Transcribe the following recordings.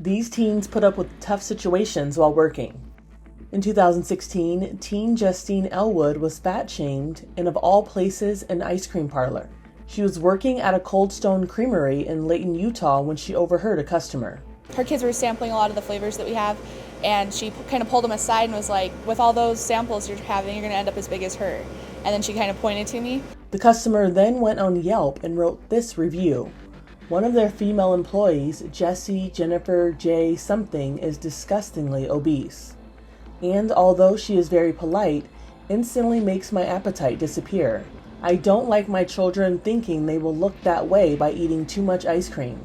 These teens put up with tough situations while working. In 2016, teen Justine Elwood was fat-shamed in, of all places, an ice cream parlor. She was working at a Cold Stone Creamery in Layton, Utah when she overheard a customer. Her kids were sampling a lot of the flavors that we have, and she kind of pulled them aside and was like, with all those samples you're having, you're going to end up as big as her. And then she kind of pointed to me. The customer then went on Yelp and wrote this review. One of their female employees, Jessie Jennifer J. something, is disgustingly obese. And although she is very polite, instantly makes my appetite disappear. I don't like my children thinking they will look that way by eating too much ice cream.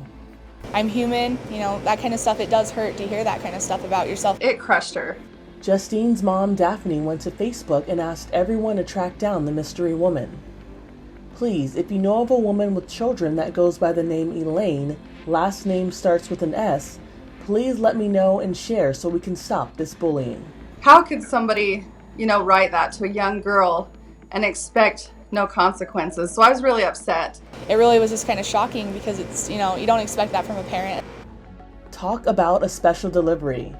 I'm human, that kind of stuff. It does hurt to hear that kind of stuff about yourself. It crushed her. Justine's mom, Daphne, went to Facebook and asked everyone to track down the mystery woman. Please, if you know of a woman with children that goes by the name Elaine, last name starts with an S, please let me know and share so we can stop this bullying. How could somebody, write that to a young girl and expect no consequences? So I was really upset. It really was just kind of shocking because it's, you don't expect that from a parent. Talk about a special delivery.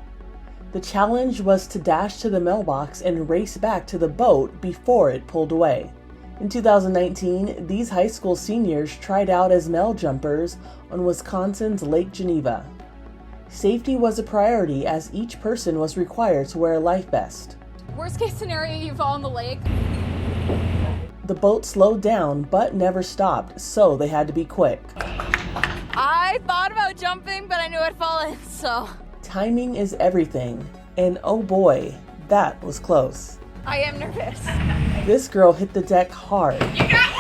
The challenge was to dash to the mailbox and race back to the boat before it pulled away. In 2019, these high school seniors tried out as mail jumpers on Wisconsin's Lake Geneva. Safety was a priority as each person was required to wear a life vest. Worst case scenario, you fall in the lake. The boat slowed down but never stopped, so they had to be quick. I thought about jumping, but I knew I'd fall in, so. Timing is everything, and oh boy, that was close. I am nervous. This girl hit the deck hard. You got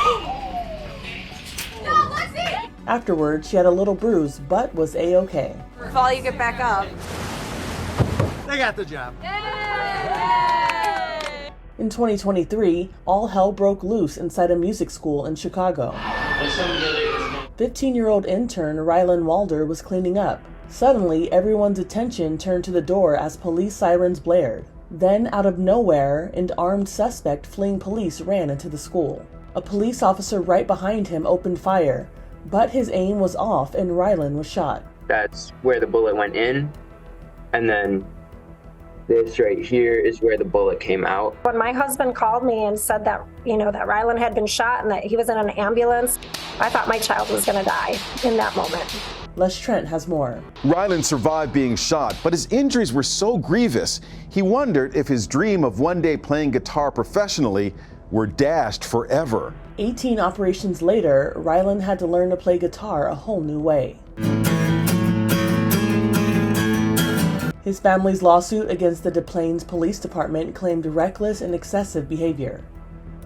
No, let's see! Afterward, she had a little bruise, but was A-okay. Fall, you get back up. They got the job. Yay! In 2023, all hell broke loose inside a music school in Chicago. 15-year-old intern Rylan Walder was cleaning up. Suddenly, everyone's attention turned to the door as police sirens blared. Then, out of nowhere, an armed suspect fleeing police ran into the school. A police officer right behind him opened fire, but his aim was off and Rylan was shot. That's where the bullet went in, and then this right here is where the bullet came out. When my husband called me and said that, that Rylan had been shot and that he was in an ambulance, I thought my child was going to die in that moment. Les Trent has more. Rylan survived being shot, but his injuries were so grievous, he wondered if his dream of one day playing guitar professionally were dashed forever. 18 operations later, Rylan had to learn to play guitar a whole new way. His family's lawsuit against the Des Plaines Police Department claimed reckless and excessive behavior.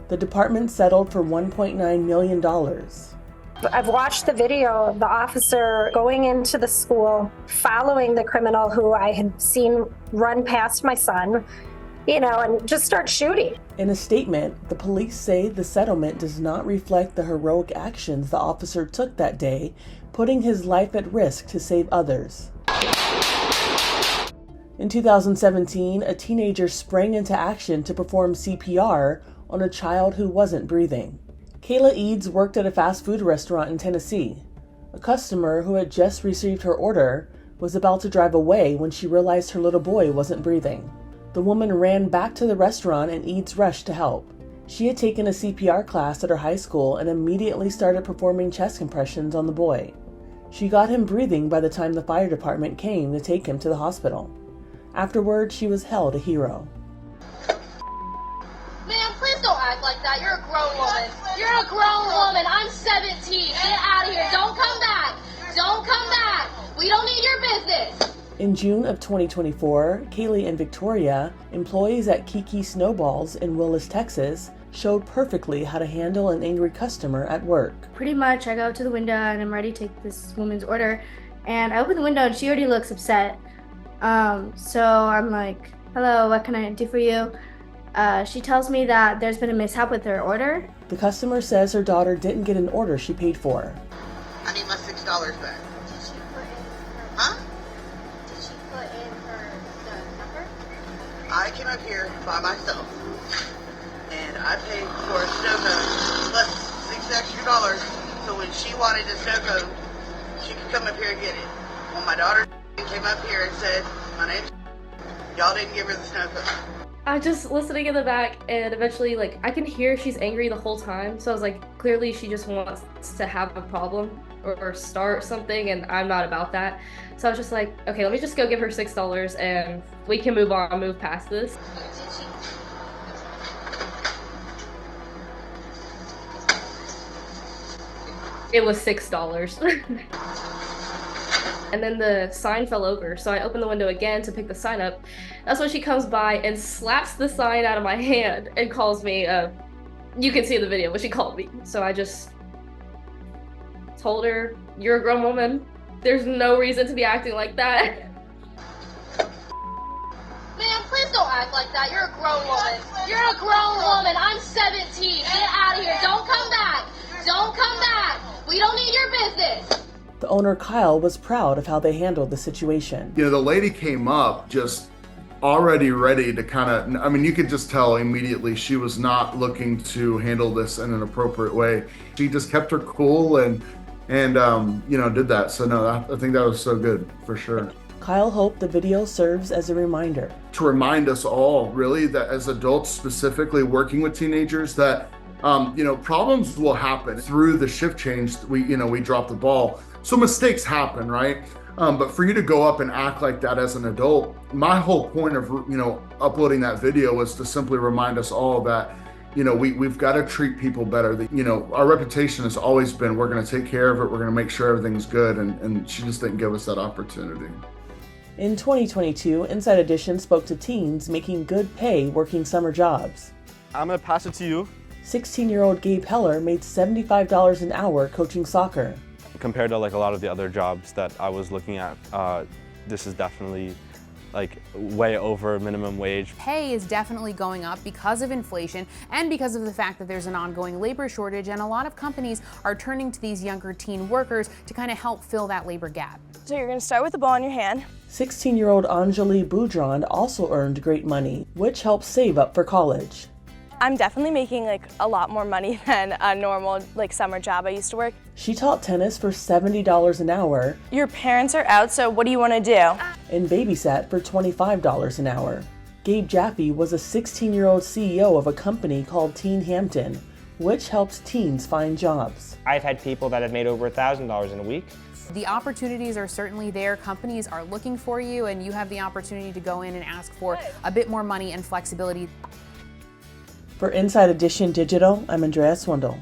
The department settled for $1.9 million. I've watched the video of the officer going into the school, following the criminal who I had seen run past my son, and just start shooting. In a statement, the police say the settlement does not reflect the heroic actions the officer took that day, putting his life at risk to save others. In 2017, a teenager sprang into action to perform CPR on a child who wasn't breathing. Kayla Eads worked at a fast food restaurant in Tennessee. A customer who had just received her order was about to drive away when she realized her little boy wasn't breathing. The woman ran back to the restaurant and Eads rushed to help. She had taken a CPR class at her high school and immediately started performing chest compressions on the boy. She got him breathing by the time the fire department came to take him to the hospital. Afterward, she was hailed a hero. Man, please don't act like that. You're a grown woman. You're a grown woman. I'm 17. Get out of here. Don't come back. Don't come back. We don't need your business. In June of 2024, Kaeley and Victoria, employees at Keke Snowballs in Willis, Texas, showed perfectly how to handle an angry customer at work. Pretty much, I go up to the window and I'm ready to take this woman's order. And I open the window and she already looks upset. So I'm like, hello, what can I do for you? She tells me that there's been a mishap with her order. The customer says her daughter didn't get an order she paid for. I need my $6 back. Did she put in her... Huh? Did she put in the number? I came up here by myself, and I paid for a snow cone plus $6 extra, so when she wanted a snow cone, she could come up here and get it. When my daughter came up here and said, my name's y'all didn't give her the snow cookie. I'm just listening in the back, and eventually, like, I can hear she's angry the whole time. So I was like, clearly she just wants to have a problem or start something, and I'm not about that. So I was just like, okay, let me just go give her $6 and we can move on, move past this. It was $6. And then the sign fell over, so I opened the window again to pick the sign up. That's when she comes by and slaps the sign out of my hand and calls me, you can see in the video, but she called me. So I just told her, you're a grown woman. There's no reason to be acting like that. Man, please don't act like that. You're a grown woman. You're a grown woman. I'm 17. Get out of here. Don't come back. Don't come back. We don't need your business. The owner, Kyle, was proud of how they handled the situation. You know, the lady came up just already ready to kind of, I mean, you could just tell immediately she was not looking to handle this in an appropriate way. She just kept her cool and you know, did that. So no, I think that was so good for sure. Kyle hoped the video serves as a reminder. To remind us all, really, that as adults, specifically working with teenagers, that you know, problems will happen. Through the shift change, we dropped the ball. So mistakes happen, right? But for you to go up and act like that as an adult, my whole point of, you know, uploading that video was to simply remind us all that, you know, we've got to treat people better. That, you know, our reputation has always been, we're going to take care of it, we're going to make sure everything's good, and she just didn't give us that opportunity. In 2022, Inside Edition spoke to teens making good pay working summer jobs. I'm going to pass it to you. 16-year-old Gabe Heller made $75 an hour coaching soccer. Compared to like a lot of the other jobs that I was looking at, this is definitely like way over minimum wage. Pay is definitely going up because of inflation and because of the fact that there's an ongoing labor shortage, and a lot of companies are turning to these younger teen workers to kind of help fill that labor gap. So you're going to start with the ball in your hand. 16-year-old Anjali Boudron also earned great money, which helped save up for college. I'm definitely making like a lot more money than a normal like summer job I used to work. She taught tennis for $70 an hour. Your parents are out, so what do you want to do? And babysat for $25 an hour. Gabe Jaffe was a 16-year-old CEO of a company called Teen Hampton, which helps teens find jobs. I've had people that have made over $1,000 in a week. The opportunities are certainly there. Companies are looking for you, and you have the opportunity to go in and ask for a bit more money and flexibility. For Inside Edition Digital, I'm Andrea Swindall.